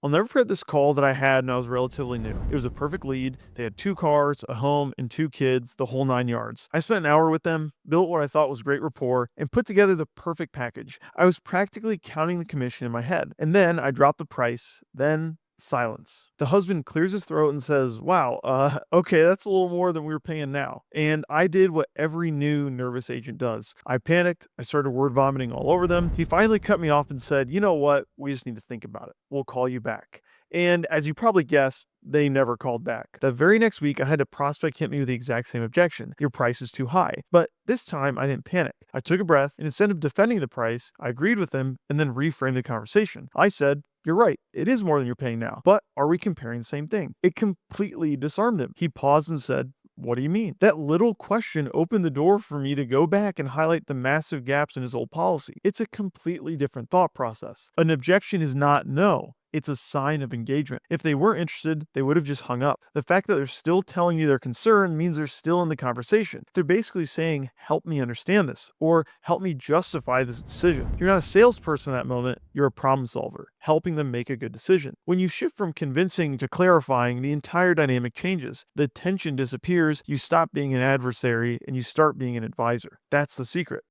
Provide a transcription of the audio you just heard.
I'll never forget this call that I had when I was relatively new. It was a perfect lead. They had 2 cars, a home, and 2 kids, the whole 9 yards. I spent an hour with them, built what I thought was great rapport, and put together the perfect package. I was practically counting the commission in my head. And then I dropped the price, then silence. The husband clears his throat and says, "Wow, okay, that's a little more than we were paying now." And I did what every new nervous agent does. I panicked. I started word vomiting all over them. He finally cut me off and said, "You know what? We just need to think about it. We'll call you back." And as you probably guessed, they never called back. The very next week, I had a prospect hit me with the exact same objection. "Your price is too high." But this time, I didn't panic. I took a breath, and instead of defending the price, I agreed with him and then reframed the conversation. I said, "You're right. It is more than you're paying now. But are we comparing the same thing?" It completely disarmed him. He paused and said, "What do you mean?" That little question opened the door for me to go back and highlight the massive gaps in his old policy. It's a completely different thought process. An objection is not no. It's a sign of engagement. If they weren't interested, they would have just hung up. The fact that they're still telling you their concern means they're still in the conversation. They're basically saying, "Help me understand this," or "Help me justify this decision." You're not a salesperson in that moment, you're a problem solver, helping them make a good decision. When you shift from convincing to clarifying, the entire dynamic changes. The tension disappears, you stop being an adversary, and you start being an advisor. That's the secret.